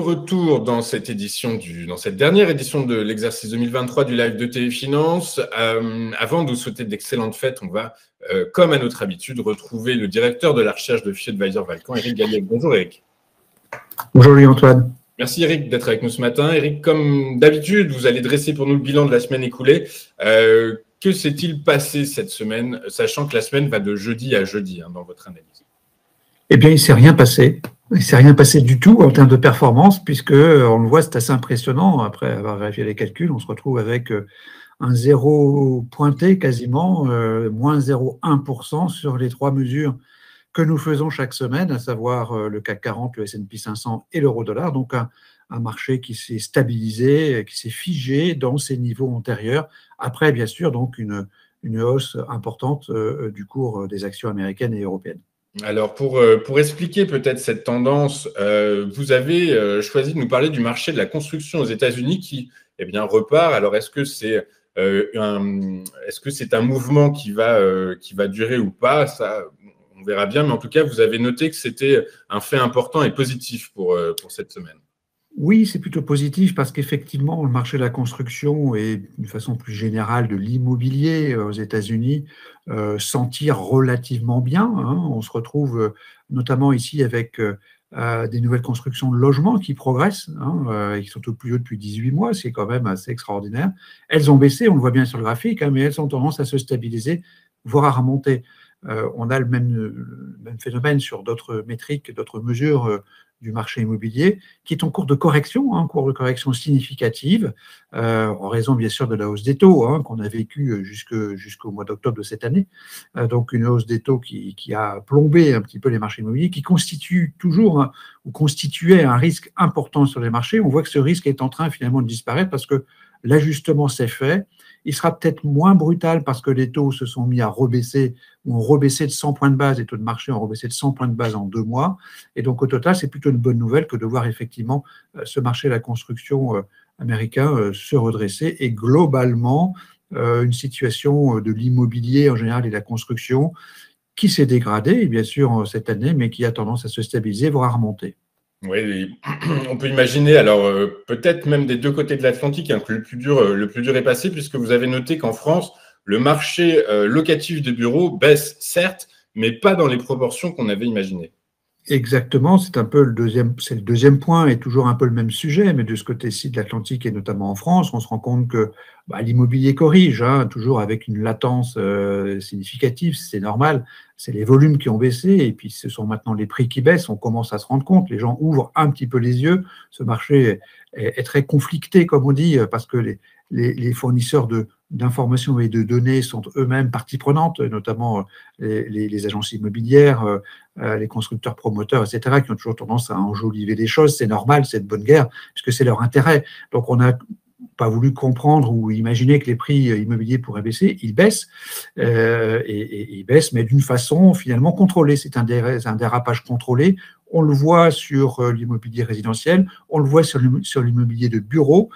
retour dans cette dernière édition de l'exercice 2023 du live de Téléfinance. Avant de vous souhaiter d'excellentes fêtes, on va, comme à notre habitude, retrouver le directeur de la recherche de Fisher Advisor Valcamp, Eric Gallec. Bonjour Eric. Bonjour Louis-Antoine. Merci Eric d'être avec nous ce matin. Eric, comme d'habitude, vous allez dresser pour nous le bilan de la semaine écoulée. Que s'est-il passé cette semaine, sachant que la semaine va de jeudi à jeudi dans votre analyse? Eh bien, il ne s'est rien passé. Il ne s'est rien passé du tout en termes de performance, puisque on le voit, c'est assez impressionnant. Après avoir vérifié les calculs, on se retrouve avec un zéro pointé quasiment, moins 0,1% sur les trois mesures que nous faisons chaque semaine, à savoir le CAC 40, le S&P 500 et l'euro-dollar. Donc, un marché qui s'est stabilisé, qui s'est figé dans ses niveaux antérieurs. Après, bien sûr, donc une hausse importante du cours des actions américaines et européennes. Alors, pour expliquer peut-être cette tendance, vous avez choisi de nous parler du marché de la construction aux États-Unis qui repart. Alors, est-ce que c'est un mouvement qui va durer ou pas? Ça, on verra bien. Mais en tout cas, vous avez noté que c'était un fait important et positif pour cette semaine. Oui, c'est plutôt positif parce qu'effectivement, le marché de la construction et d'une façon plus générale de l'immobilier aux États-Unis s'en tire relativement bien. On se retrouve notamment ici avec des nouvelles constructions de logements qui progressent, et qui sont au plus haut depuis 18 mois, c'est quand même assez extraordinaire. Elles ont baissé, on le voit bien sur le graphique, mais elles ont tendance à se stabiliser, voire à remonter. On a le même phénomène sur d'autres métriques, d'autres mesures du marché immobilier, qui est en cours de correction, cours de correction significative, en raison bien sûr de la hausse des taux qu'on a vécu jusqu'au mois d'octobre de cette année. Donc une hausse des taux qui a plombé un petit peu les marchés immobiliers, qui constitue toujours ou constituait un risque important sur les marchés. On voit que ce risque est en train finalement de disparaître parce que l'ajustement s'est fait. Il sera peut-être moins brutal parce que les taux se sont mis à rebaisser, ou ont rebaissé de 100 points de base, les taux de marché ont rebaissé de 100 points de base en 2 mois. Et donc, au total, c'est plutôt une bonne nouvelle que de voir effectivement ce marché de la construction américain se redresser et globalement une situation de l'immobilier en général et de la construction qui s'est dégradée, bien sûr, cette année, mais qui a tendance à se stabiliser, voire à remonter. Oui, on peut imaginer, alors peut-être même des deux côtés de l'Atlantique, que le plus dur est passé, puisque vous avez noté qu'en France, le marché locatif de bureaux baisse, certes, mais pas dans les proportions qu'on avait imaginées. Exactement, c'est le deuxième point et toujours un peu le même sujet, mais de ce côté-ci de l'Atlantique et notamment en France, on se rend compte que l'immobilier corrige, toujours avec une latence significative, c'est normal, c'est les volumes qui ont baissé et puis ce sont maintenant les prix qui baissent, on commence à se rendre compte, les gens ouvrent un petit peu les yeux, ce marché est très conflicté comme on dit, parce que les fournisseurs d'informations et de données sont eux-mêmes partie prenante, notamment les agences immobilières, les constructeurs promoteurs, etc., qui ont toujours tendance à enjoliver les choses. C'est normal, c'est de bonne guerre, puisque c'est leur intérêt. Donc, on n'a pas voulu comprendre ou imaginer que les prix immobiliers pourraient baisser. Ils baissent, et ils baissent, mais d'une façon finalement contrôlée. C'est un dérapage contrôlé. On le voit sur l'immobilier résidentiel, on le voit sur l'immobilier de bureau.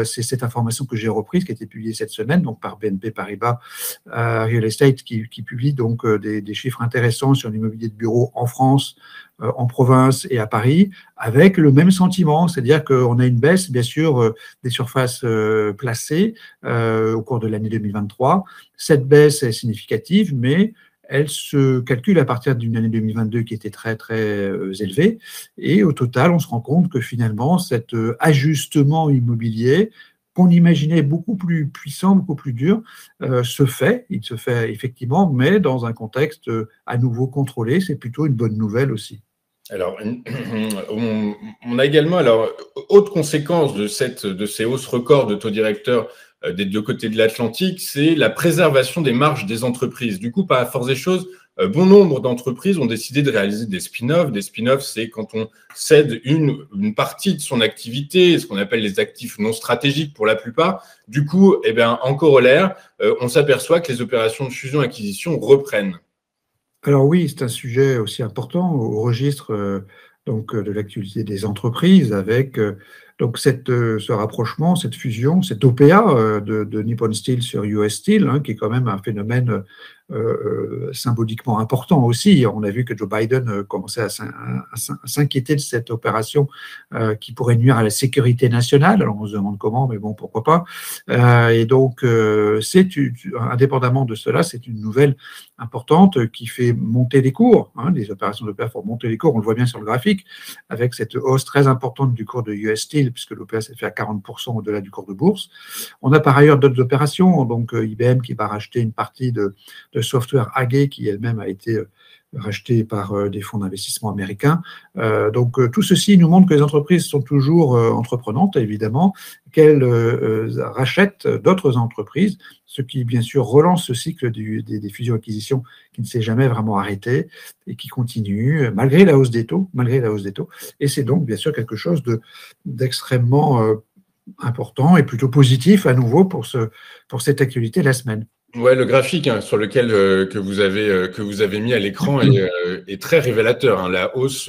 C'est cette information que j'ai reprise, qui a été publiée cette semaine, donc par BNP Paribas Real Estate, qui publie donc des chiffres intéressants sur l'immobilier de bureau en France, en province et à Paris, avec le même sentiment, c'est-à-dire qu'on a une baisse, bien sûr, des surfaces placées au cours de l'année 2023. Cette baisse est significative, mais elle se calcule à partir d'une année 2022 qui était très, très élevée. Et au total, on se rend compte que finalement, cet ajustement immobilier qu'on imaginait beaucoup plus puissant, beaucoup plus dur, il se fait effectivement, mais dans un contexte à nouveau contrôlé. C'est plutôt une bonne nouvelle aussi. Alors, on a également, autre conséquence de ces hausses records de taux directeurs des deux côtés de l'Atlantique, c'est la préservation des marges des entreprises. Du coup, par force des choses, bon nombre d'entreprises ont décidé de réaliser des spin-offs. Des spin-offs, c'est quand on cède une partie de son activité, ce qu'on appelle les actifs non stratégiques pour la plupart. Du coup, en corollaire, on s'aperçoit que les opérations de fusion-acquisition reprennent. Alors oui, c'est un sujet aussi important au registre de l'activité des entreprises avec donc ce rapprochement, cette fusion, cette OPA de Nippon Steel sur US Steel, qui est quand même un phénomène symboliquement important aussi. On a vu que Joe Biden commençait à s'inquiéter de cette opération qui pourrait nuire à la sécurité nationale. Alors on se demande comment, mais bon, pourquoi pas. Et donc, indépendamment de cela, c'est une nouvelle importante qui fait monter les cours. Les opérations d'OPA font monter les cours, on le voit bien sur le graphique, avec cette hausse très importante du cours de US Steel, puisque l'OPA s'est fait à 40% au-delà du cours de bourse. On a par ailleurs d'autres opérations, donc IBM qui va racheter une partie de software AG qui elle-même a été rachetée par des fonds d'investissement américains. Donc tout ceci nous montre que les entreprises sont toujours entreprenantes, évidemment, qu'elles rachètent d'autres entreprises, ce qui bien sûr relance ce cycle des fusions-acquisitions qui ne s'est jamais vraiment arrêté et qui continue malgré la hausse des taux, Et c'est donc bien sûr quelque chose d'extrêmement important et plutôt positif à nouveau pour cette actualité de la semaine. Ouais, le graphique sur lequel que vous avez mis à l'écran est très révélateur. La hausse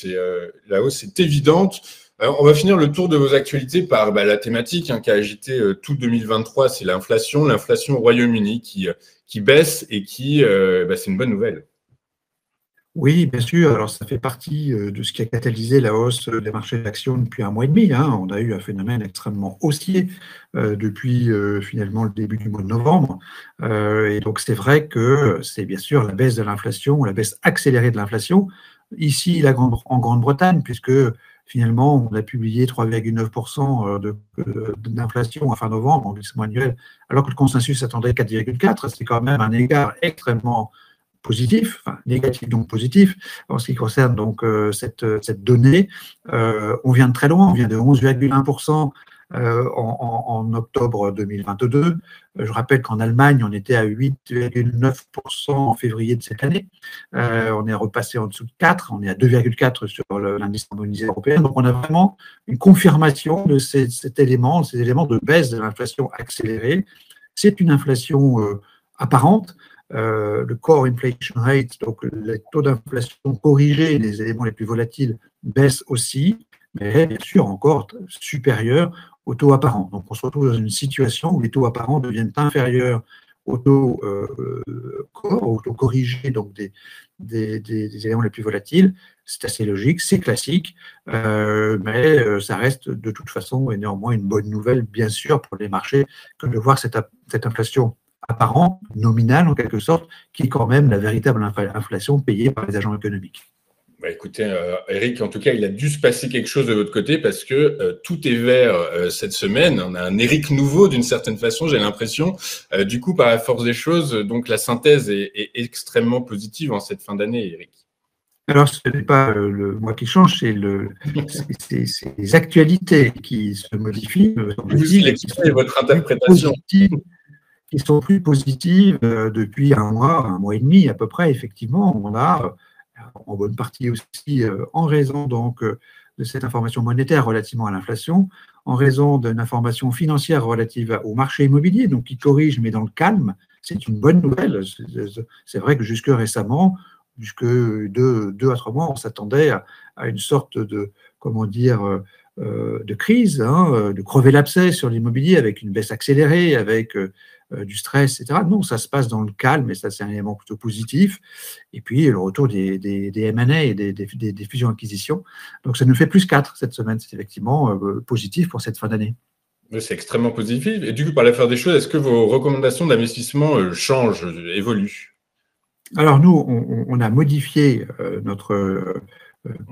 est évidente. Alors, on va finir le tour de vos actualités par la thématique qui a agité tout 2023, c'est l'inflation au Royaume-Uni qui baisse et c'est une bonne nouvelle. Oui, bien sûr. Alors, ça fait partie de ce qui a catalysé la hausse des marchés d'actions depuis 1 mois et demi. On a eu un phénomène extrêmement haussier depuis finalement le début du mois de novembre. Et donc, c'est vrai que c'est bien sûr la baisse de l'inflation, la baisse accélérée de l'inflation. Ici, en Grande-Bretagne, puisque finalement, on a publié 3,9% d'inflation à fin novembre en glissement annuel, alors que le consensus attendait 4,4%. C'est quand même un écart extrêmement positif, négatif donc positif, en ce qui concerne donc cette donnée. On vient de très loin, on vient de 11,1% en octobre 2022. Je rappelle qu'en Allemagne, on était à 8,9% en février de cette année. On est repassé en dessous de 4, on est à 2,4 sur l'indice harmonisé européen. Donc on a vraiment une confirmation de ces éléments de baisse de l'inflation accélérée. C'est une inflation apparente. Le core inflation rate, donc les taux d'inflation corrigés, les éléments les plus volatiles, baissent aussi, mais bien sûr encore supérieurs aux taux apparents. Donc on se retrouve dans une situation où les taux apparents deviennent inférieurs aux taux aux taux corrigés, donc des éléments les plus volatiles. C'est assez logique, c'est classique, mais ça reste de toute façon et néanmoins une bonne nouvelle, bien sûr, pour les marchés, que de voir cette inflation apparent, nominal en quelque sorte, qui est quand même la véritable inflation payée par les agents économiques. Écoutez, Eric, en tout cas, il a dû se passer quelque chose de votre côté parce que tout est vert cette semaine. On a un Eric nouveau d'une certaine façon, j'ai l'impression. Du coup, par la force des choses, donc la synthèse est extrêmement positive en cette fin d'année, Eric. Alors, ce n'est pas moi qui change, c'est les actualités qui se modifient. Vous expliquez votre interprétation. Qui sont plus positives depuis un mois et demi à peu près, effectivement. On a, en bonne partie aussi, en raison donc de cette information monétaire relativement à l'inflation, en raison d'une information financière relative au marché immobilier, donc qui corrige mais dans le calme, c'est une bonne nouvelle. C'est vrai que jusque récemment, jusque 2 à 3 mois, on s'attendait à une sorte de, de crise, de crever l'abcès sur l'immobilier avec une baisse accélérée, avec du stress, etc. Non, ça se passe dans le calme et ça, c'est un élément plutôt positif. Et puis, le retour des M&A et des fusions-acquisitions. Donc, ça nous fait plus 4 cette semaine. C'est effectivement positif pour cette fin d'année. C'est extrêmement positif. Et du coup, par la faire des choses, est-ce que vos recommandations d'investissement changent, évoluent? Alors, nous, on a modifié notre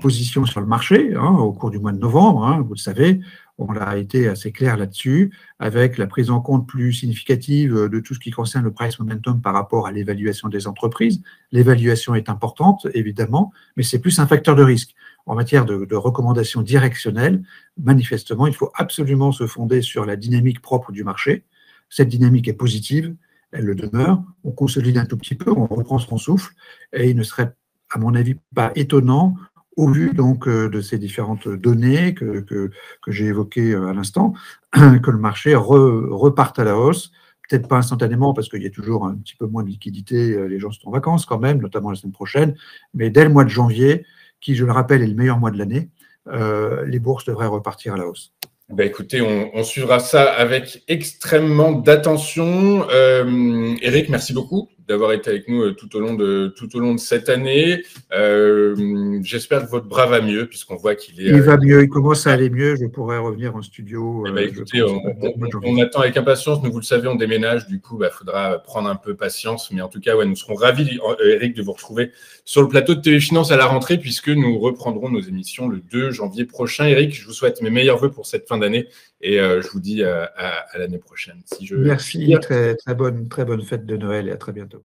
position sur le marché au cours du mois de novembre, vous le savez. On a été assez clair là-dessus, avec la prise en compte plus significative de tout ce qui concerne le price momentum par rapport à l'évaluation des entreprises. L'évaluation est importante, évidemment, mais c'est plus un facteur de risque. En matière de recommandations directionnelles, manifestement, il faut absolument se fonder sur la dynamique propre du marché. Cette dynamique est positive, elle le demeure. On consolide un tout petit peu, on reprend son souffle, et il ne serait, à mon avis, pas étonnant au vu donc de ces différentes données que j'ai évoquées à l'instant, que le marché reparte à la hausse, peut-être pas instantanément parce qu'il y a toujours un petit peu moins de liquidité, les gens sont en vacances quand même, notamment la semaine prochaine, mais dès le mois de janvier, qui, je le rappelle, est le meilleur mois de l'année, les bourses devraient repartir à la hausse. Écoutez, on suivra ça avec extrêmement d'attention. Eric, merci beaucoup d'avoir été avec nous tout au long de cette année. J'espère que votre bras va mieux, puisqu'on voit qu'il est… Il va mieux, il commence à aller mieux. Je pourrais revenir en studio. Écoutez, on attend avec impatience. Nous, vous le savez, on déménage. Du coup, faudra prendre un peu patience. Mais en tout cas, nous serons ravis, Eric, de vous retrouver sur le plateau de TV Finance à la rentrée, puisque nous reprendrons nos émissions le 2 janvier prochain. Eric, je vous souhaite mes meilleurs vœux pour cette fin d'année et je vous dis à l'année prochaine. Merci, très bonne fête de Noël et à très bientôt.